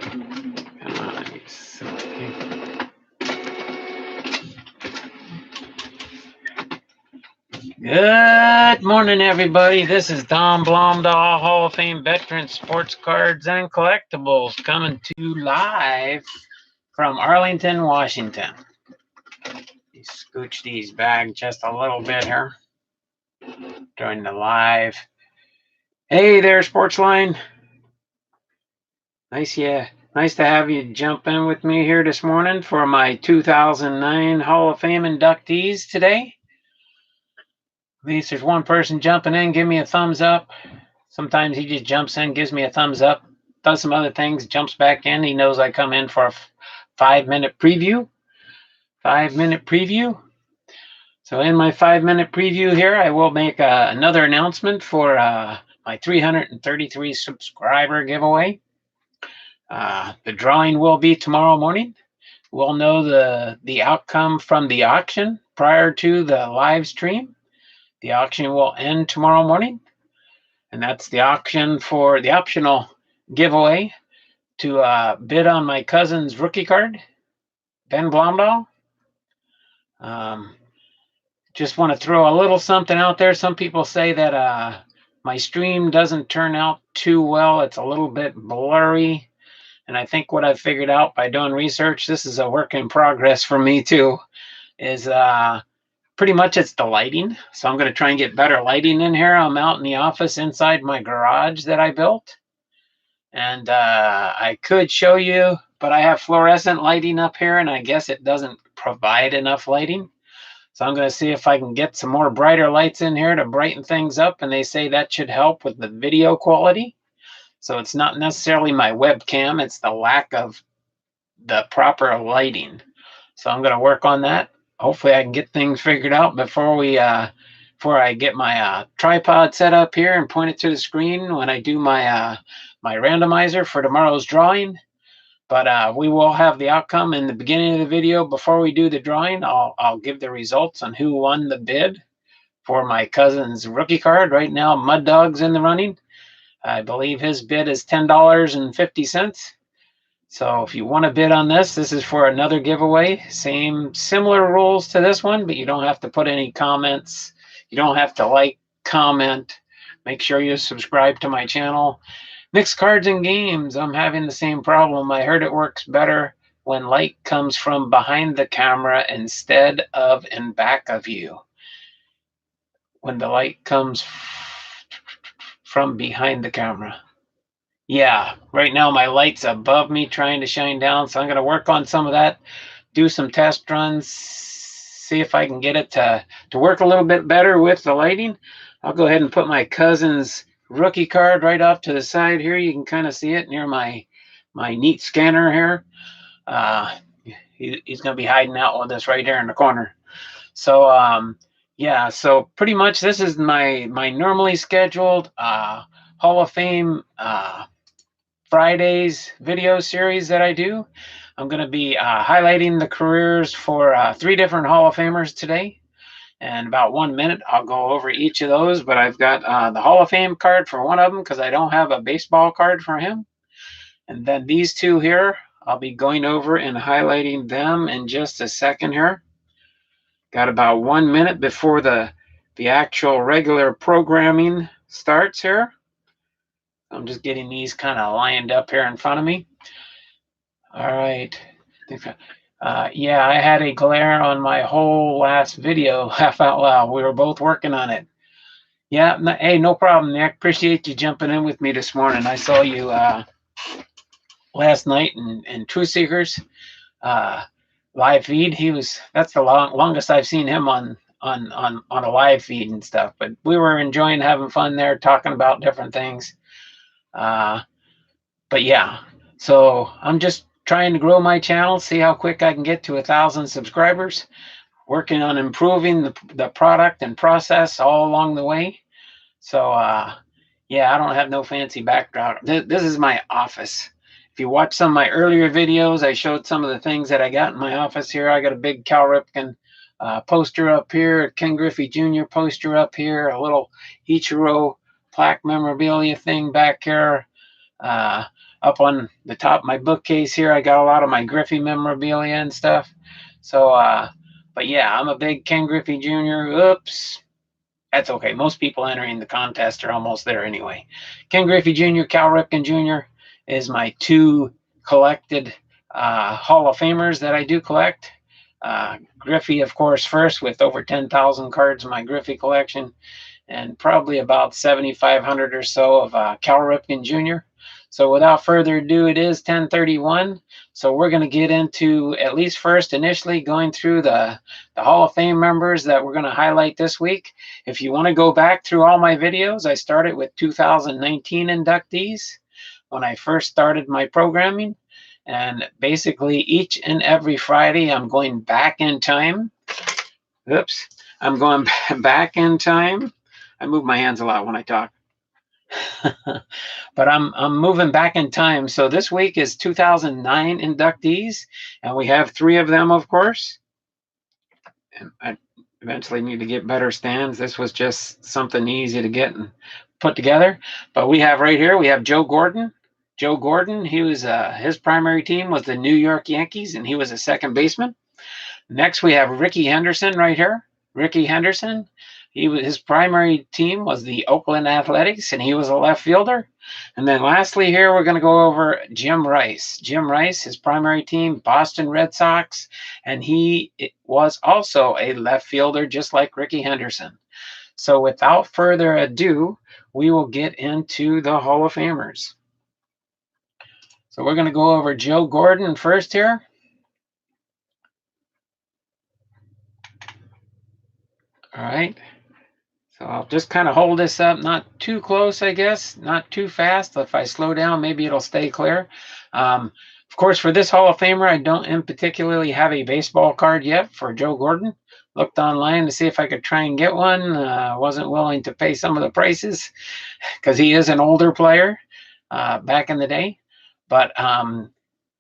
Nice. Okay. Good morning, everybody. This is Don Blomdahl, Hall of Fame veteran sports cards and collectibles, coming to you live from Arlington, Washington. Scooch these back just a little bit here. Join the live. Hey there, Sportsline. Nice to have you jump in with me here this morning for my 2009 Hall of Fame inductees today. At least there's one person jumping in. Give me a thumbs up. Sometimes he just jumps in, gives me a thumbs up, does some other things, jumps back in. He knows I come in for a 5-minute preview. 5-minute preview. So in my 5-minute preview here, I will make another announcement for my 333 subscriber giveaway. The drawing will be tomorrow morning. We'll know the outcome from the auction prior to the live stream. The auction will end tomorrow morning. And that's the auction for the optional giveaway to bid on my cousin's rookie card, Ben Blomdahl. Just want to throw a little something out there. Some people say that my stream doesn't turn out too well. It's a little bit blurry. And I think what I've figured out by doing research, this is a work in progress for me too, is pretty much it's the lighting. So I'm going to try and get better lighting in here. I'm out in the office inside my garage that I built. And I could show you, but I have fluorescent lighting up here, and I guess it doesn't provide enough lighting. So I'm going to see if I can get some more brighter lights in here to brighten things up, and they say that should help with the video quality. So it's not necessarily my webcam, it's the lack of the proper lighting. So I'm going to work on that. Hopefully I can get things figured out before I get my tripod set up here and point it to the screen when I do my my randomizer for tomorrow's drawing. But we will have the outcome in the beginning of the video. Before we do the drawing, I'll give the results on who won the bid for my cousin's rookie card. Right now, Mud Dog's in the running. I believe his bid is $10.50. So if you want to bid on this, this is for another giveaway. Similar rules to this one, but you don't have to put any comments. You don't have to like, comment. Make sure you subscribe to my channel. Mixed cards and games. I'm having the same problem. I heard it works better when light comes from behind the camera instead of in back of you. When the light comes from behind the camera. Yeah, right now my light's above me trying to shine down, so I'm going to work on some of that, do some test runs, see if I can get it to work a little bit better with the lighting. I'll go ahead and put my cousin's rookie card right off to the side here. You can kind of see it near my neat scanner here. He's going to be hiding out with us right here in the corner. So yeah, so pretty much this is my normally scheduled Hall of Fame Fridays video series that I do. I'm going to be highlighting the careers for 3 different Hall of Famers today. And about 1 minute, I'll go over each of those. But I've got the Hall of Fame card for one of them because I don't have a baseball card for him. And then these two here, I'll be going over and highlighting them in just a second here. Got about 1 minute before the actual regular programming starts here. I'm just getting these kind of lined up here in front of me. All right. Yeah, I had a glare on my whole last video. Laugh out loud. We were both working on it. Yeah, hey, no problem, Nick. Appreciate you jumping in with me this morning. I saw you last night in Truth Seekers live feed. That's the longest I've seen him on a live feed and stuff. But we were enjoying having fun there, talking about different things. But yeah, so I'm just trying to grow my channel, see how quick I can get to 1,000 subscribers, working on improving the product and process all along the way. So yeah, I don't have no fancy backdrop. This is my office. If you watch some of my earlier videos, I showed some of the things that I got in my office here. I got a big Cal Ripken poster up here, a Ken Griffey Jr. poster up here, a little Ichiro plaque memorabilia thing back here. up on the top of my bookcase here. I got a lot of my Griffey memorabilia and stuff. So, but yeah, I'm a big Ken Griffey Jr. Oops. That's okay. Most people entering the contest are almost there anyway. Ken Griffey Jr., Cal Ripken Jr. is my two collected Hall of Famers that I do collect. Griffey, of course, first with over 10,000 cards in my Griffey collection, and probably about 7,500 or so of Cal Ripken Jr. So without further ado, it is 10:31. So we're going to get into, at least first, initially going through the Hall of Fame members that we're going to highlight this week. If you want to go back through all my videos, I started with 2019 inductees when I first started my programming. And basically each and every Friday, I'm going back in time. Oops. I'm going back in time. I move my hands a lot when I talk. But I'm moving back in time. So this week is 2009 inductees, and we have 3 of them, of course. And I eventually need to get better stands. This was just something easy to get and put together. But we have right here, we have Joe Gordon. Joe Gordon, he was his primary team was the New York Yankees, and he was a second baseman. Next, we have Rickey Henderson right here. Rickey Henderson, his primary team was the Oakland Athletics, and he was a left fielder. And then lastly here, we're going to go over Jim Rice. Jim Rice, his primary team, Boston Red Sox, and he was also a left fielder, just like Rickey Henderson. So without further ado, we will get into the Hall of Famers. So we're going to go over Joe Gordon first here. All right. So I'll just kind of hold this up, not too close, I guess, not too fast. If I slow down, maybe it'll stay clear. Of course, for this Hall of Famer, I don't in particularly have a baseball card yet for Joe Gordon. Looked online to see if I could try and get one. Wasn't willing to pay some of the prices because he is an older player back in the day. But of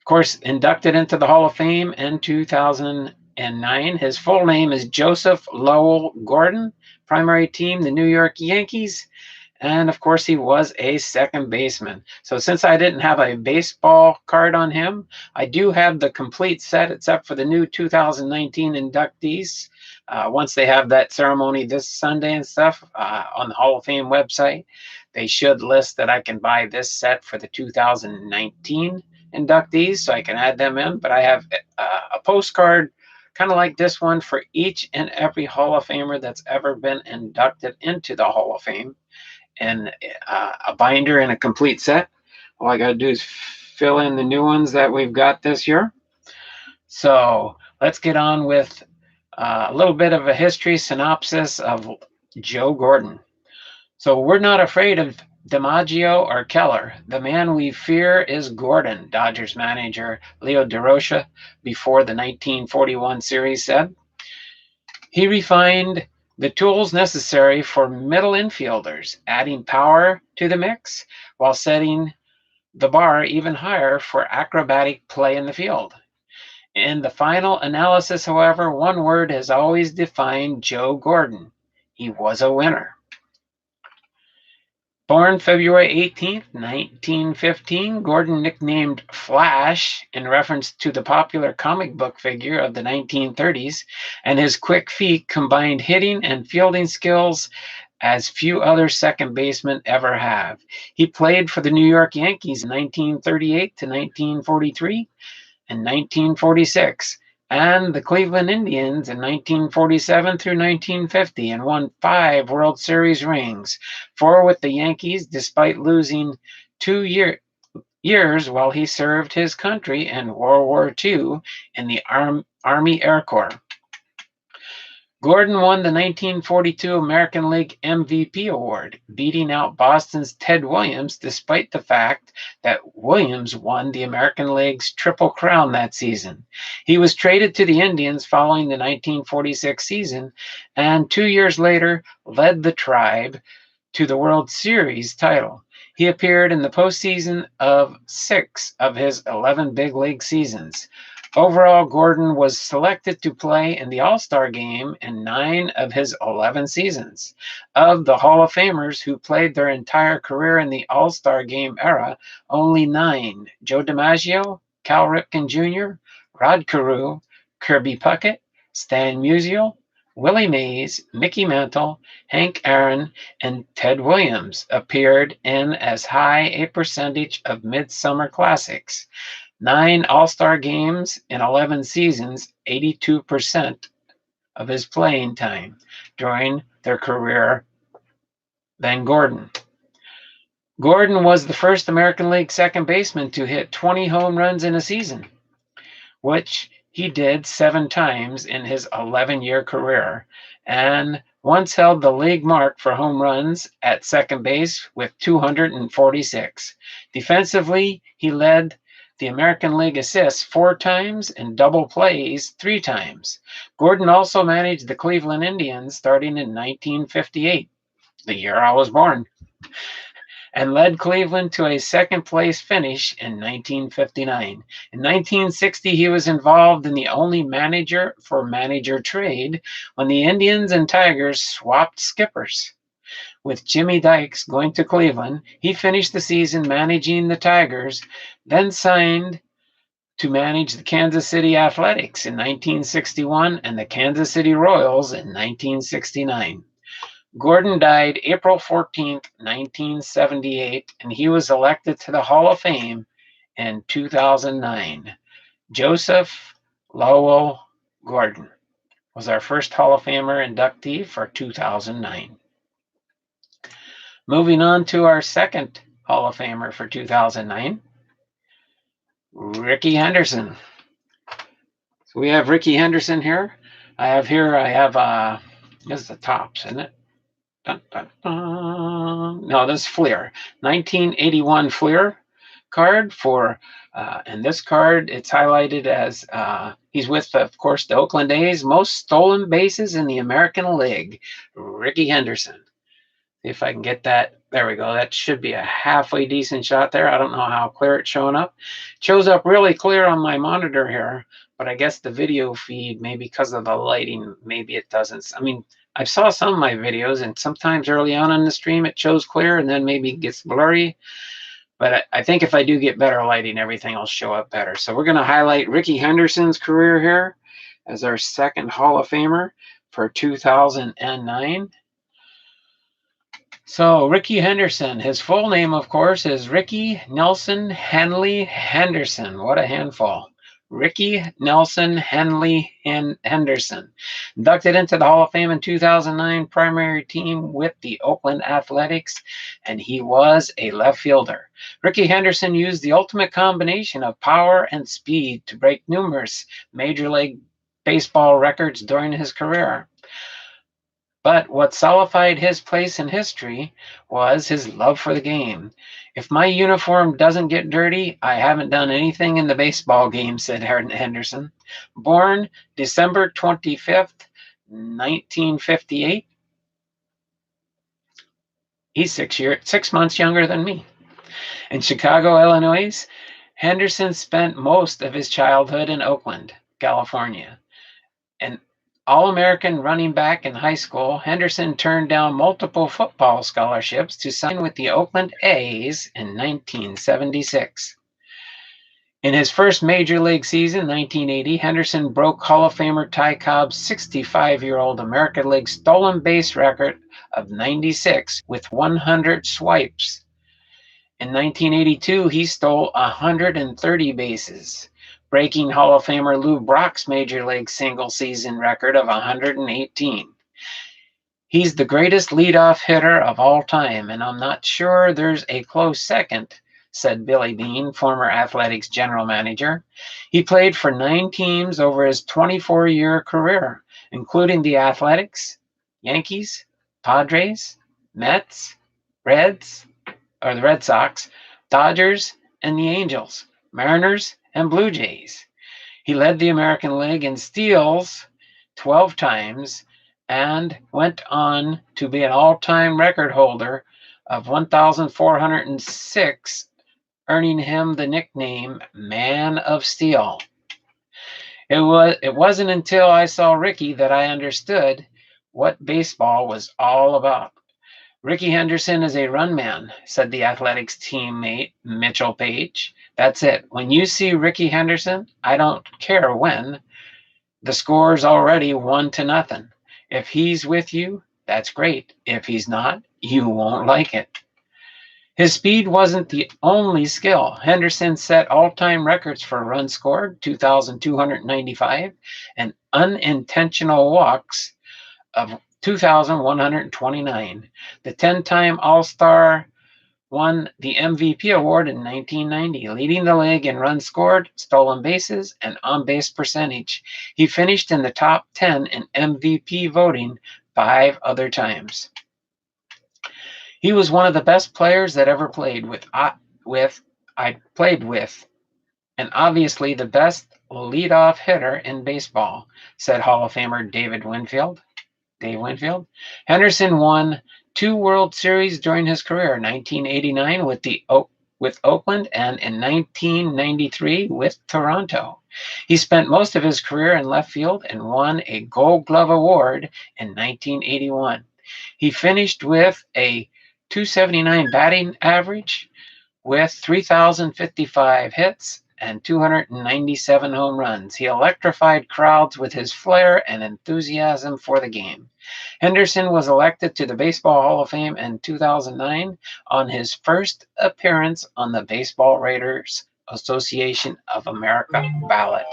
course, inducted into the Hall of Fame in 2009. His full name is Joseph Lowell Gordon. Primary team, the New York Yankees. And of course, he was a second baseman. So since I didn't have a baseball card on him, I do have the complete set, except for the new 2019 inductees. Once they have that ceremony this Sunday and stuff on the Hall of Fame website, they should list that I can buy this set for the 2019 inductees, so I can add them in. But I have a postcard kind of like this one for each and every Hall of Famer that's ever been inducted into the Hall of Fame, and a binder and a complete set. All I got to do is fill in the new ones that we've got this year. So let's get on with a little bit of a history synopsis of Joe Gordon. So we're not afraid of DiMaggio or Keller. The man we fear is Gordon, Dodgers manager Leo DeRocha before the 1941 series said. He refined the tools necessary for middle infielders, adding power to the mix while setting the bar even higher for acrobatic play in the field. In the final analysis, however, one word has always defined Joe Gordon. He was a winner. Born February 18, 1915, Gordon, nicknamed Flash in reference to the popular comic book figure of the 1930s, and his quick feet combined hitting and fielding skills as few other second basemen ever have. He played for the New York Yankees in 1938 to 1943 and 1946. And the Cleveland Indians in 1947 through 1950, and won 5 World Series rings, 4 with the Yankees, despite losing 2 years while he served his country in World War II in the Army Air Corps. Gordon won the 1942 American League MVP award, beating out Boston's Ted Williams, despite the fact that Williams won the American League's Triple Crown that season. He was traded to the Indians following the 1946 season, and 2 years later led the Tribe to the World Series title. He appeared in the postseason of 6 of his 11 big league seasons. Overall, Gordon was selected to play in the All-Star game in 9 of his 11 seasons. Of the Hall of Famers who played their entire career in the All-Star game era, only 9: Joe DiMaggio, Cal Ripken Jr., Rod Carew, Kirby Puckett, Stan Musial, Willie Mays, Mickey Mantle, Hank Aaron, and Ted Williams appeared in as high a percentage of Midsummer Classics. 9 All-Star games in 11 seasons, 82% of his playing time during their career than Gordon. Gordon was the first American League second baseman to hit 20 home runs in a season, which he did 7 times in his 11-year career, and once held the league mark for home runs at second base with 246. Defensively, he led the American League assists 4 times and double plays 3 times. Gordon also managed the Cleveland Indians starting in 1958, the year I was born, and led Cleveland to a second-place finish in 1959. In 1960, he was involved in the only manager-for-manager trade when the Indians and Tigers swapped skippers. With Jimmy Dykes going to Cleveland, he finished the season managing the Tigers, then signed to manage the Kansas City Athletics in 1961 and the Kansas City Royals in 1969. Gordon died April 14, 1978, and he was elected to the Hall of Fame in 2009. Joseph Lowell Gordon was our first Hall of Famer inductee for 2009. Moving on to our second Hall of Famer for 2009, Rickey Henderson. So we have Rickey Henderson here. I have this is the tops, isn't it? Dun, dun, dun. No, this is Fleer. 1981 Fleer card for, and this card, it's highlighted as, he's with, of course, the Oakland A's, most stolen bases in the American League, Rickey Henderson. See if I can get that. There we go. That should be a halfway decent shot there. I don't know how clear it's showing up. It shows up really clear on my monitor here, but I guess the video feed, maybe because of the lighting, maybe it doesn't. I mean, I saw some of my videos, and sometimes early on in the stream it shows clear, and then maybe it gets blurry. But I think if I do get better lighting, everything will show up better. So we're going to highlight Rickey Henderson's career here as our second Hall of Famer for 2009. So Rickey Henderson, his full name, of course, is Rickey Nelson Henley Henderson. What a handful. Rickey Nelson Henley Henderson. Inducted into the Hall of Fame in 2009, primary team with the Oakland Athletics, and he was a left fielder. Rickey Henderson used the ultimate combination of power and speed to break numerous Major League Baseball records during his career. But what solidified his place in history was his love for the game. If my uniform doesn't get dirty, I haven't done anything in the baseball game, said Henderson. Born December 25th, 1958. He's 6 months younger than me. In Chicago, Illinois, Henderson spent most of his childhood in Oakland, California. And All-American running back in high school, Henderson turned down multiple football scholarships to sign with the Oakland A's in 1976. In his first Major League season, 1980, Henderson broke Hall of Famer Ty Cobb's 65-year-old American League stolen base record of 96 with 100 swipes. In 1982, he stole 130 bases, breaking Hall of Famer Lou Brock's Major League single-season record of 118. He's the greatest leadoff hitter of all time, and I'm not sure there's a close second, said Billy Beane, former Athletics general manager. He played for 9 teams over his 24-year career, including the Athletics, Yankees, Padres, Mets, the Red Sox, Dodgers, and the Angels, Mariners, and Blue Jays. He led the American League in steals 12 times and went on to be an all-time record holder of 1,406, earning him the nickname Man of Steel. It wasn't until I saw Ricky that I understood what baseball was all about. Ricky Henderson is a run man, said the Athletics teammate Mitchell Page. That's it. When you see Ricky Henderson, I don't care when, the score's already 1-0. If he's with you, that's great. If he's not, you won't like it. His speed wasn't the only skill. Henderson set all-time records for runs scored, 2,295, and unintentional walks of 2,129. The 10-time All-Star won the MVP award in 1990, leading the league in runs scored, stolen bases, and on-base percentage. He finished in the top 10 in MVP voting 5 other times. He was one of the best players that ever played I played with, and obviously the best leadoff hitter in baseball, said Hall of Famer Dave Winfield. Henderson won 2 World Series during his career, 1989 with Oakland and in 1993 with Toronto. He spent most of his career in left field and won a Gold Glove Award in 1981. He finished with a .279 batting average with 3,055 hits and 297 home runs. He electrified crowds with his flair and enthusiasm for the game. Henderson was elected to the Baseball Hall of Fame in 2009 on his first appearance on the Baseball Writers Association of America ballot.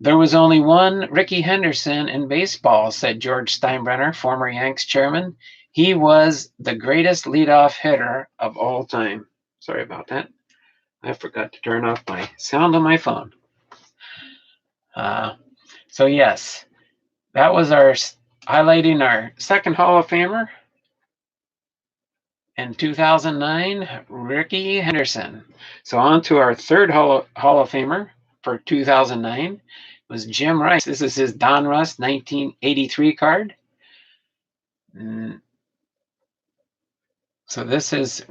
There was only one Ricky Henderson in baseball, said George Steinbrenner, former Yanks chairman. He was the greatest leadoff hitter of all time. Sorry about that. I forgot to turn off my sound on my phone. So yes, that was our highlighting our second Hall of Famer in 2009, Ricky Henderson. So on to our third Hall of Famer for 2009 was Jim Rice. This is his Don Russ 1983 card. So this is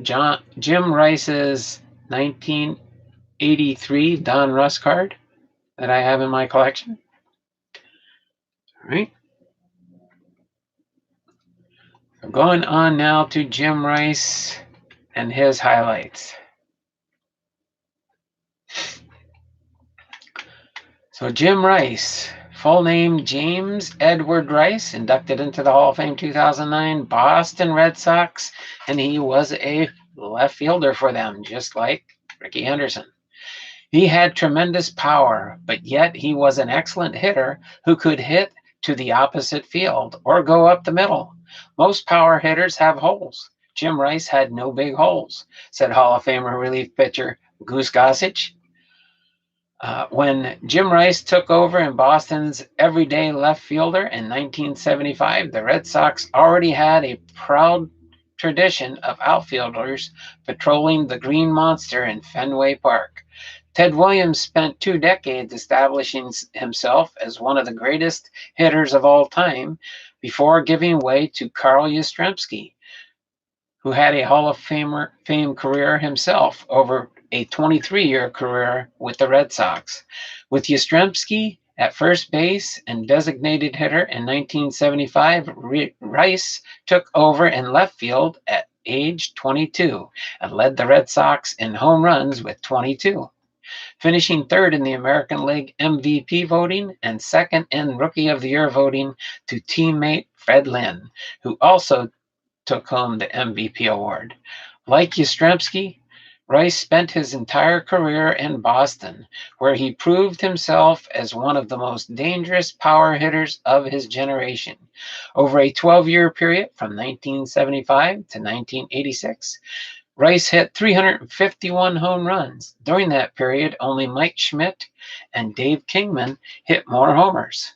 Jim Rice's 1983 Don Russ card that I have in my collection. All right. So going on now to Jim Rice and his highlights. So Jim Rice, full name James Edward Rice, inducted into the Hall of Fame 2009, Boston Red Sox, and he was a left fielder for them, just like Ricky Henderson. He had tremendous power, but yet he was an excellent hitter who could hit to the opposite field or go up the middle. Most power hitters have holes. Jim Rice had no big holes, said Hall of Famer relief pitcher Goose Gossage. When Jim Rice took over in Boston's everyday left fielder in 1975, the Red Sox already had a proud tradition of outfielders patrolling the Green Monster in Fenway Park. Ted Williams spent 2 decades establishing himself as one of the greatest hitters of all time before giving way to Carl Yastrzemski, who had a Hall of Fame career himself over a 23-year career with the Red Sox. With Yastrzemski at first base and designated hitter in 1975, Rice took over in left field at age 22 and led the Red Sox in home runs with 22, finishing third in the American League MVP voting and second in Rookie of the Year voting to teammate Fred Lynn, who also took home the MVP award. Like Yastrzemski, Rice spent his entire career in Boston, where he proved himself as one of the most dangerous power hitters of his generation. Over a 12-year period from 1975 to 1986, Rice hit 351 home runs. During that period, only Mike Schmidt and Dave Kingman hit more homers.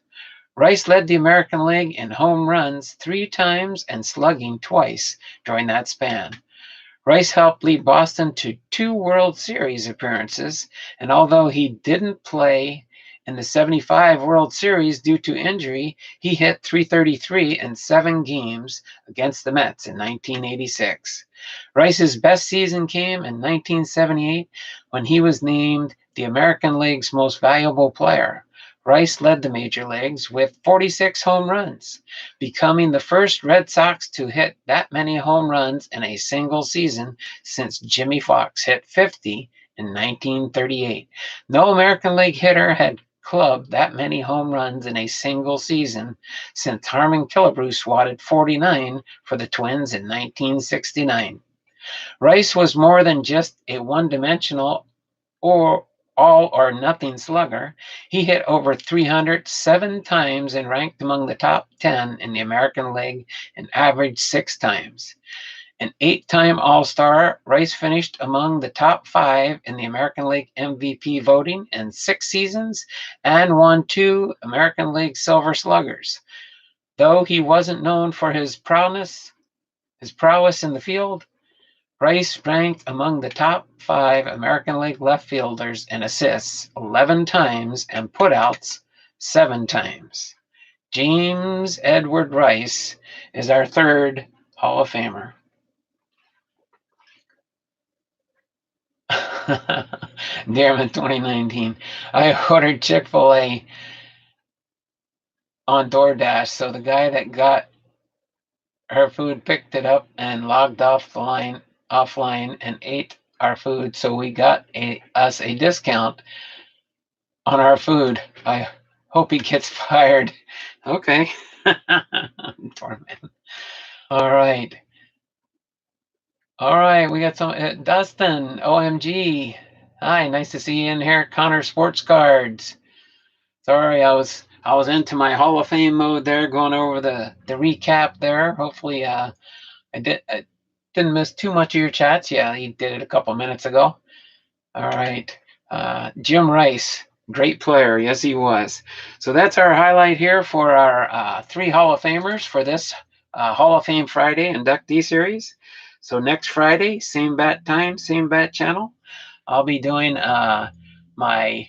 Rice led the American League in home runs 3 times and slugging twice during that span. Rice helped lead Boston to 2 World Series appearances, and although he didn't play in the 75 World Series due to injury, he hit 333 in 7 games against the Mets in 1986. Rice's best season came in 1978 when he was named the American League's most valuable player. Rice led the major leagues with 46 home runs, becoming the first Red Sox to hit that many home runs in a single season since Jimmy Fox hit 50 in 1938. No American League hitter had clubbed that many home runs in a single season since Harmon Killebrew swatted 49 for the Twins in 1969. Rice was more than just a one-dimensional or all or nothing slugger. He hit over 307 times and ranked among the top 10 in the American League and averaged 6 times. An 8-time All-Star, Rice finished among the top 5 in the American League MVP voting in 6 seasons and won 2 American League Silver Sluggers. Though he wasn't known for his prowess in the field, Rice ranked among the top 5 American League left fielders in assists 11 times and putouts 7 times. James Edward Rice is our third Hall of Famer. Dearman 2019. I ordered Chick-fil-A on DoorDash, so the guy that got her food picked it up and logged offline and ate our food, so we got us a discount on our food. I hope he gets fired. Okay. Torment. All right, we got some Dustin, OMG. Hi, nice to see you in here. Connor Sports Cards. Sorry, I was into my Hall of Fame mode there, going over the recap there. Hopefully I didn't miss too much of your chats. Yeah, he did it a couple minutes ago. All right. Jim Rice, great player. Yes, he was. So that's our highlight here for our 3 Hall of Famers for this Hall of Fame Friday inductee series. So next Friday, same bat time, same bat channel, I'll be doing my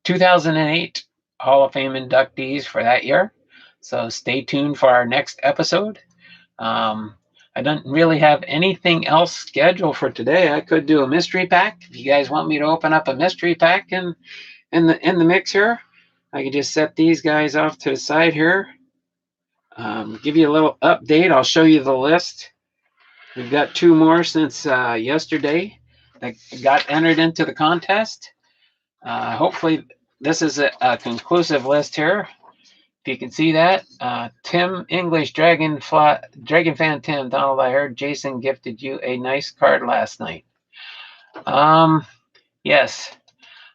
2008 Hall of Fame inductees for that year. So stay tuned for our next episode. I don't really have anything else scheduled for today. I could do a mystery pack. If you guys want me to open up a mystery pack in the mix here, I can just set these guys off to the side here. Give you a little update. I'll show you the list. We've got 2 more since yesterday that got entered into the contest. Hopefully this is a conclusive list here. If you can see that, Tim English, Dragon Fan Tim, Donald, I heard Jason gifted you a nice card last night. Yes,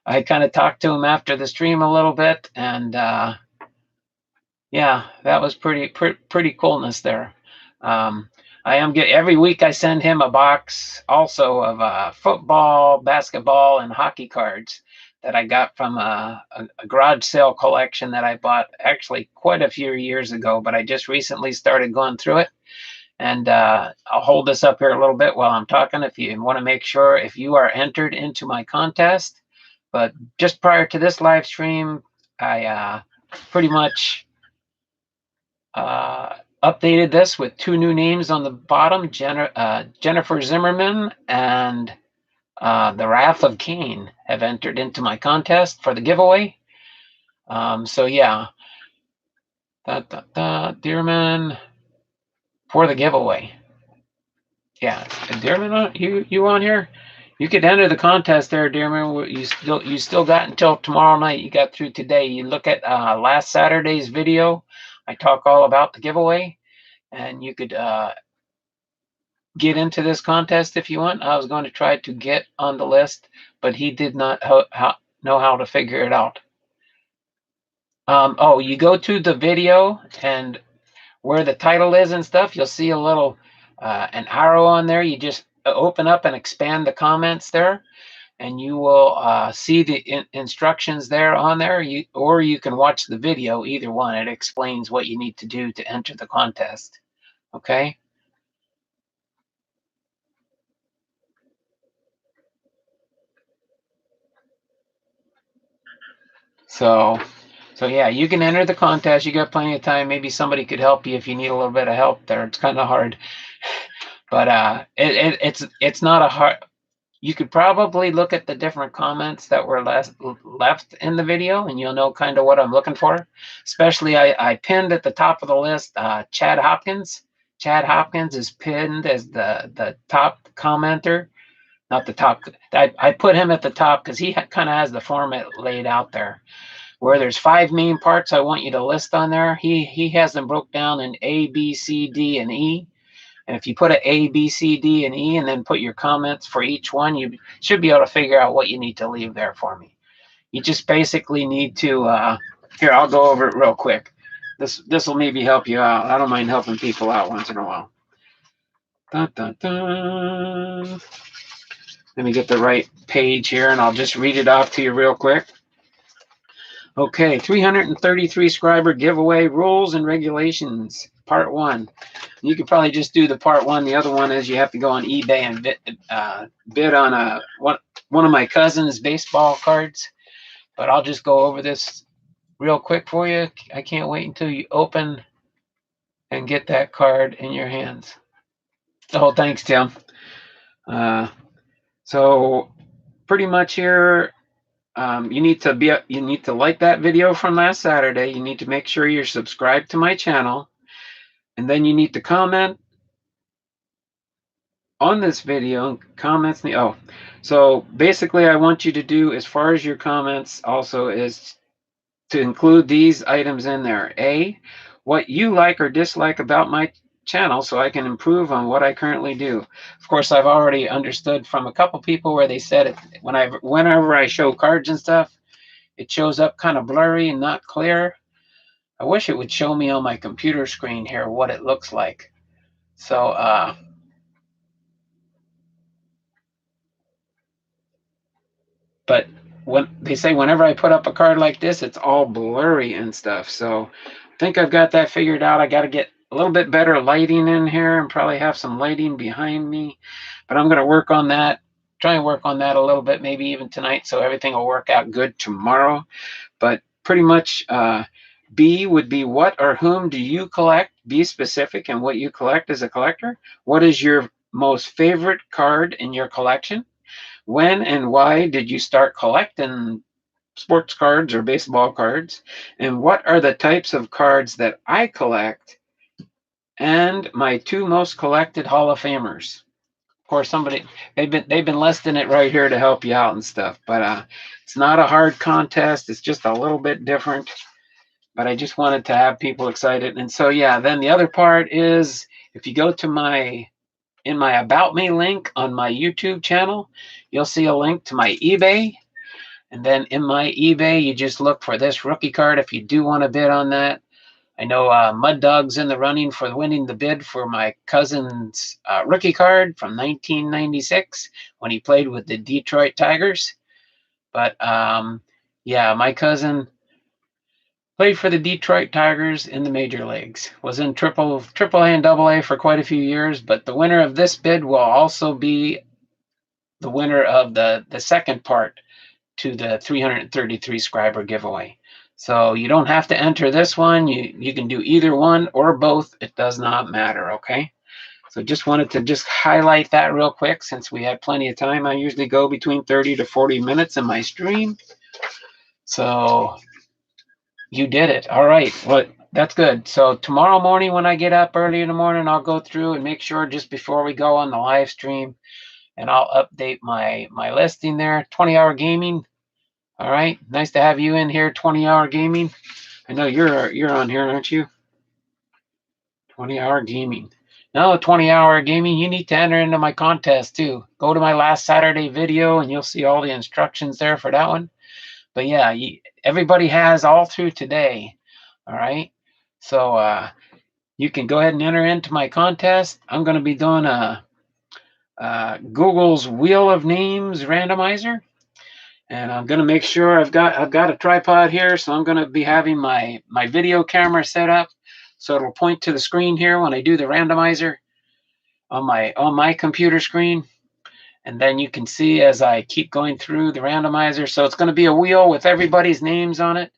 I kind of talked to him after the stream a little bit, and yeah, that was pretty coolness there. I am every week I send him a box also of football, basketball, and hockey cards that I got from a garage sale collection that I bought actually quite a few years ago, but I just recently started going through it. And I'll hold this up here a little bit while I'm talking if you want to make sure if you are entered into my contest. But just prior to this live stream, I pretty much updated this with 2 new names on the bottom, Jennifer Zimmerman and the Wrath of Cain have entered into my contest for the giveaway. So yeah, Dearman for the giveaway. Yeah, Dearman, you on here? You could enter the contest there, Dearman. You still got until tomorrow night. You got through today. You look at last Saturday's video. I talk all about the giveaway, and you could get into this contest if you want. I was going to try to get on the list, but he did not know how to figure it out. Oh, you go to the video and where the title is and stuff, you'll see a little an arrow on there. You just open up and expand the comments there, and you will see the instructions there on there. Or you can watch the video, either one. It explains what you need to do to enter the contest. Okay. So yeah, you can enter the contest. You got plenty of time. Maybe somebody could help you if you need a little bit of help there. It's kind of hard, but it's not a hard. you could probably look at the different comments that were left in the video, and you'll know kind of what I'm looking for. Especially, I pinned at the top of the list Chad Hopkins. Chad Hopkins is pinned as the top commenter. Not the top. I put him at the top because he kind of has the format laid out there. Where there's 5 main parts I want you to list on there, he has them broke down in A, B, C, D, and E. And if you put an A, B, C, D, and E, and then put your comments for each one, you should be able to figure out what you need to leave there for me. You just basically need to, here, I'll go over it real quick. This will maybe help you out. I don't mind helping people out once in a while. Dun, dun, dun. Let me get the right page here, and I'll just read it off to you real quick. Okay, 333 subscriber giveaway rules and regulations, part 1. You could probably just do the part 1. The other one is you have to go on eBay and bid on one of my cousin's baseball cards. But I'll just go over this real quick for you. I can't wait until you open and get that card in your hands. Oh, thanks, Tim. So pretty much here, you need to like that video from last Saturday. You need to make sure you're subscribed to my channel, and then you need to comment on this video. Comments. So basically, I want you to do, as far as your comments, also is to include these items in there. A, what you like or dislike about my channel, so I can improve on what I currently do. Of course, I've already understood from a couple people where they said it whenever I show cards and stuff, it shows up kind of blurry and not clear. I wish it would show me on my computer screen here what it looks like. So but when they say whenever I put up a card like this, it's all blurry and stuff. So I think I've got that figured out. I got to get a little bit better lighting in here and probably have some lighting behind me. But I'm going to work on that, try and work on that a little bit, maybe even tonight, so everything will work out good tomorrow. But pretty much B would be what or whom do you collect? Be specific in what you collect as a collector. What is your most favorite card in your collection? When and why did you start collecting sports cards or baseball cards? And what are the types of cards that I collect? And my 2 most collected Hall of Famers. Of course, they've been listing it right here to help you out and stuff. But it's not a hard contest. It's just a little bit different. But I just wanted to have people excited. And so, yeah, then the other part is if you go to in my About Me link on my YouTube channel, you'll see a link to my eBay. And then in my eBay, you just look for this rookie card if you do want to bid on that. I know Mud Dog's in the running for winning the bid for my cousin's rookie card from 1996 when he played with the Detroit Tigers. But yeah, my cousin played for the Detroit Tigers in the major leagues. Was in triple A and double A for quite a few years. But the winner of this bid will also be the winner of the second part to the 333 subscriber giveaway. So you don't have to enter this one. You can do either one or both. It does not matter, okay? So just wanted to just highlight that real quick since we had plenty of time. I usually go between 30 to 40 minutes in my stream. So you did it. All right. Well, that's good. So tomorrow morning when I get up early in the morning, I'll go through and make sure just before we go on the live stream, and I'll update my listing there. 20-hour gaming. All right, nice to have you in here. 20-hour gaming. I know you're on here, aren't you? 20-hour gaming. No, 20-hour gaming. You need to enter into my contest too. Go to my last Saturday video, and you'll see all the instructions there for that one. But yeah, everybody has all through today. All right, so you can go ahead and enter into my contest. I'm going to be doing a Google's Wheel of Names randomizer. And I'm going to make sure I've got a tripod here, so I'm going to be having my video camera set up so it'll point to the screen here when I do the randomizer on my computer screen. And then you can see as I keep going through the randomizer. So it's going to be a wheel with everybody's names on it.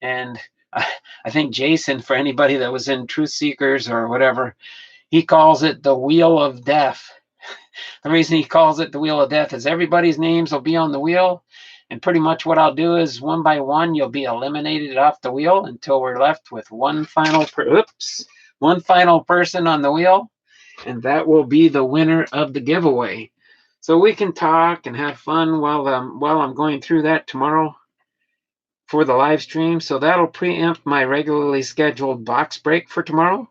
And I think Jason, for anybody that was in Truth Seekers or whatever, he calls it the Wheel of Death. The reason he calls it the Wheel of Death is everybody's names will be on the wheel, and pretty much what I'll do is one by one you'll be eliminated off the wheel until we're left with one final person on the wheel, and that will be the winner of the giveaway. So we can talk and have fun while I'm going through that tomorrow for the live stream. So that'll preempt my regularly scheduled box break for tomorrow.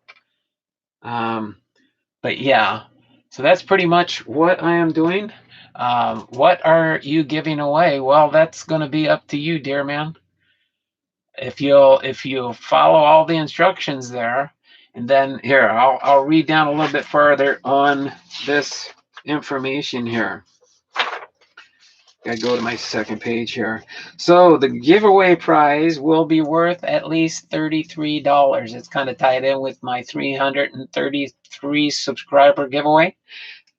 But yeah, so that's pretty much what I am doing. What are you giving away? Well, that's going to be up to you, dear man. If you follow all the instructions there, and then here I'll read down a little bit further on this information here. I go to my second page here. So the giveaway prize will be worth at least $33. It's kind of tied in with my 333 subscriber giveaway.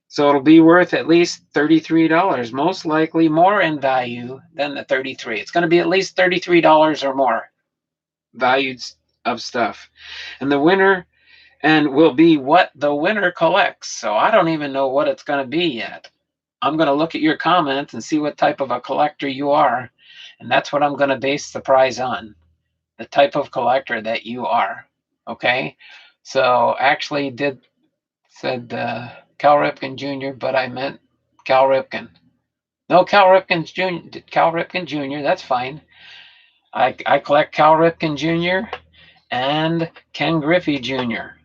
So it'll be worth at least $33, most likely more in value than the 33. It's going to be at least $33 or more valued of stuff. And the winner will be what the winner collects. So I don't even know what it's going to be yet. I'm going to look at your comments and see what type of a collector you are. And that's what I'm going to base the prize on, the type of collector that you are. Okay? So actually said Cal Ripken Jr., but I meant Cal Ripken. No, Cal Ripken Jr., that's fine. I collect Cal Ripken Jr. and Ken Griffey Jr.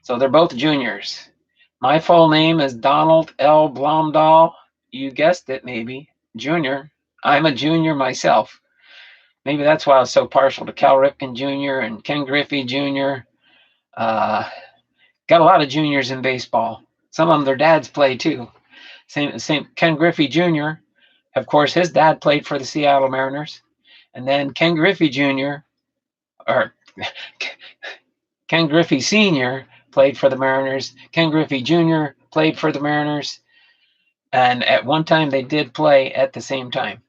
So they're both juniors. My full name is Donald L. Blomdahl. You guessed it, maybe. Junior. I'm a junior myself. Maybe that's why I was so partial to Cal Ripken Jr. and Ken Griffey Jr. Got a lot of juniors in baseball. Some of them, their dads play too. Same Ken Griffey Jr., of course, his dad played for the Seattle Mariners. And then Ken Griffey Jr., or Ken Griffey Sr., played for the Mariners. Ken Griffey Jr. played for the Mariners. And at one time, they did play at the same time.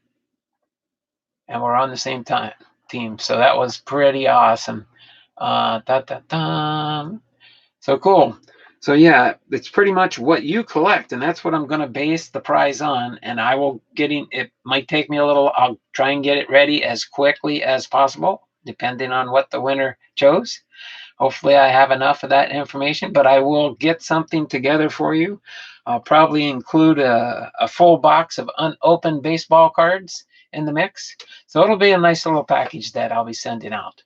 And we're on the same team. So that was pretty awesome. So cool. So yeah, it's pretty much what you collect. And that's what I'm going to base the prize on. And it might take me a little. I'll try and get it ready as quickly as possible, depending on what the winner chose. Hopefully I have enough of that information, but I will get something together for you. I'll probably include a full box of unopened baseball cards in the mix. So it'll be a nice little package that I'll be sending out.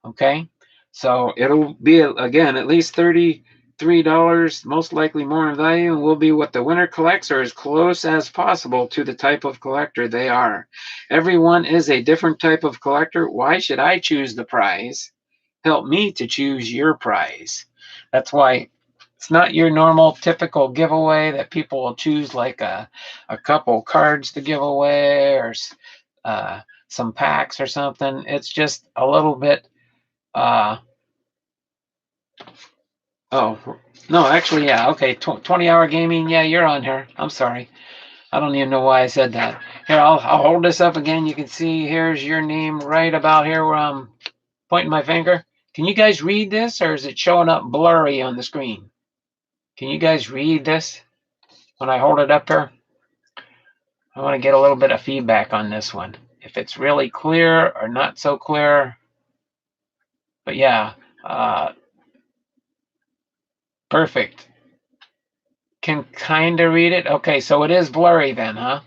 Okay? So it'll be, again, at least $33, most likely more in value, and will be what the winner collects or as close as possible to the type of collector they are. Everyone is a different type of collector. Why should I choose the prize? Help me to choose your prize. That's why it's not your normal typical giveaway that people will choose like a couple cards to give away or some packs or something. It's just a little bit oh no, actually, yeah, okay, 20-hour gaming, yeah, you're on here. I'm sorry, I don't even know why I said that. Here, I'll hold this up again. You can see here's your name right about here where I'm pointing my finger. Can you guys read this, or is it showing up blurry on the screen? Can you guys read this when I hold it up here? I want to get a little bit of feedback on this one, if it's really clear or not so clear. But yeah, perfect. Can kind of read it. Okay, so it is blurry then, huh?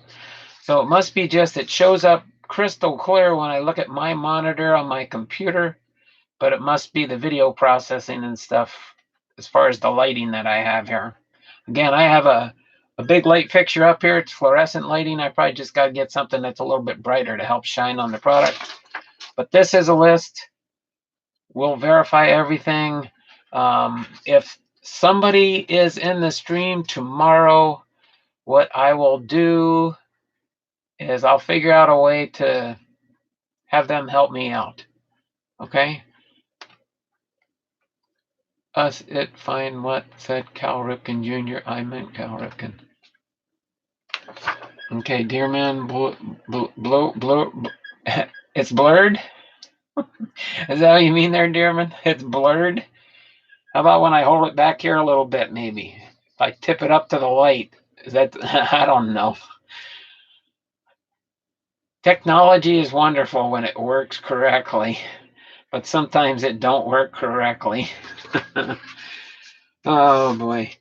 So it must be just it shows up crystal clear when I look at my monitor on my computer, but it must be the video processing and stuff as far as the lighting that I have here. Again, I have a big light fixture up here. It's fluorescent lighting. I probably just got to get something that's a little bit brighter to help shine on the product. But this is a list. We'll verify everything. If somebody is in the stream tomorrow, what I will do is I'll figure out a way to have them help me out. Okay? Fine. What said Cal Ripken Jr.? I meant Cal Ripken. Okay, dear man, it's blurred? Is that what you mean there, Dearman? It's blurred? How about when I hold it back here a little bit, maybe? If I tip it up to the light, is that, I don't know. Technology is wonderful when it works correctly, but sometimes it don't work correctly. Oh boy,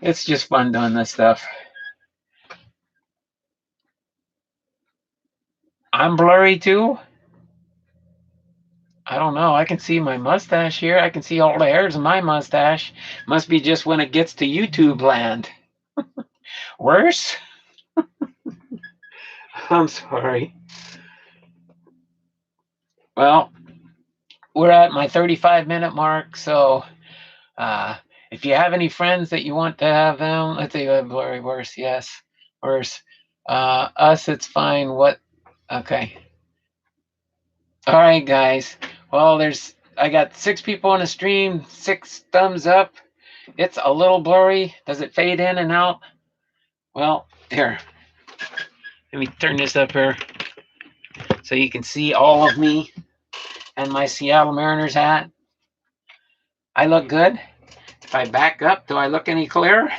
it's just fun doing this stuff. I'm blurry too. I don't know. I can see my mustache here. I can see all the hairs in my mustache. Must be just when it gets to YouTube land. Worse? I'm sorry. Well, we're at my 35-minute mark, so if you have any friends that you want to have them, let's see, blurry, worse, yes, worse. Us, it's fine. What? Okay. All right, guys. Well, I got 6 people on the stream, 6 thumbs up. It's a little blurry. Does it fade in and out? Well, here. Let me turn this up here so you can see all of me and my Seattle Mariners hat. I look good. If I back up, do I look any clearer?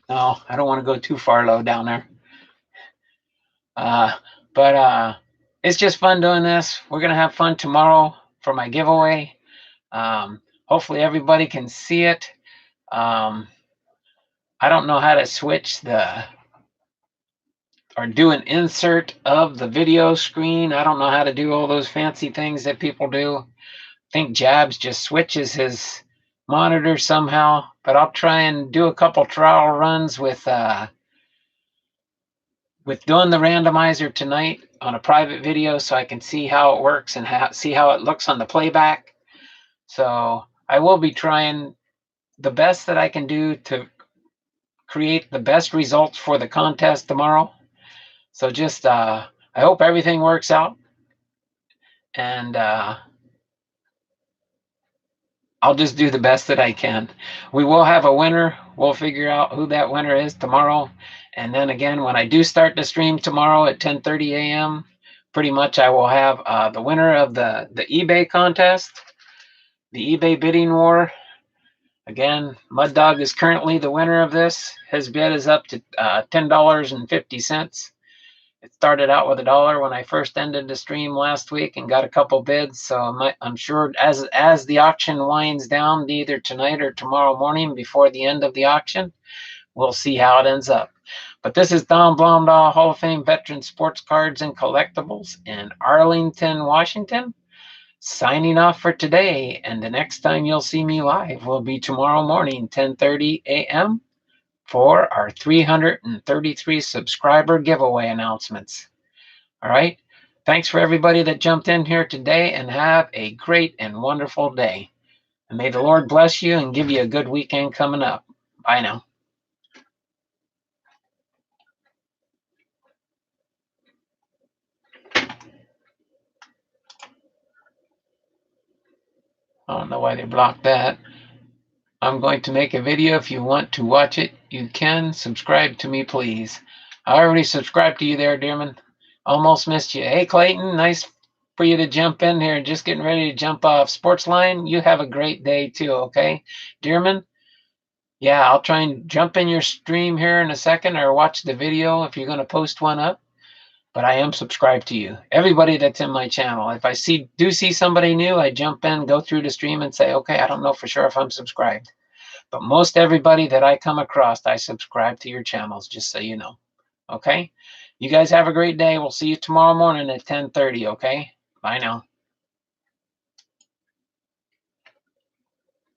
No, I don't want to go too far low down there. But it's just fun doing this. We're going to have fun tomorrow for my giveaway. Hopefully everybody can see it. I don't know how to switch or do an insert of the video screen. I don't know how to do all those fancy things that people do. I think Jabs just switches his monitor somehow, but I'll try and do a couple trial runs with doing the randomizer tonight on a private video so I can see how it works and see how it looks on the playback. So I will be trying the best that I can do to create the best results for the contest tomorrow. So just I hope everything works out, and I'll just do the best that I can. We will have a winner. We'll figure out who that winner is tomorrow. And then again, when I do start the stream tomorrow at 10:30 a.m., pretty much I will have the winner of the eBay contest, the eBay bidding war. Again, Mud Dog is currently the winner of this. His bid is up to $10.50. It started out with $1 when I first ended the stream last week and got a couple bids. So I'm sure as the auction winds down, either tonight or tomorrow morning before the end of the auction, we'll see how it ends up. But this is Don Blomdahl, Hall of Fame veteran sports cards and collectibles in Arlington, Washington, signing off for today. And the next time you'll see me live will be tomorrow morning, 10:30 a.m. for our 333 subscriber giveaway announcements. All right. Thanks for everybody that jumped in here today, and have a great and wonderful day. And may the Lord bless you and give you a good weekend coming up. Bye now. I don't know why they blocked that. I'm going to make a video. If you want to watch it, you can. Subscribe to me, please. I already subscribed to you there, Dearman. Almost missed you. Hey, Clayton, nice for you to jump in here. Just getting ready to jump off. Sportsline, you have a great day too, okay? Dearman, yeah, I'll try and jump in your stream here in a second, or watch the video if you're going to post one up. But I am subscribed to you. Everybody that's in my channel. If I do see somebody new, I jump in, go through the stream and say, okay, I don't know for sure if I'm subscribed. But most everybody that I come across, I subscribe to your channels, just so you know. Okay? You guys have a great day. We'll see you tomorrow morning at 10:30, okay? Bye now.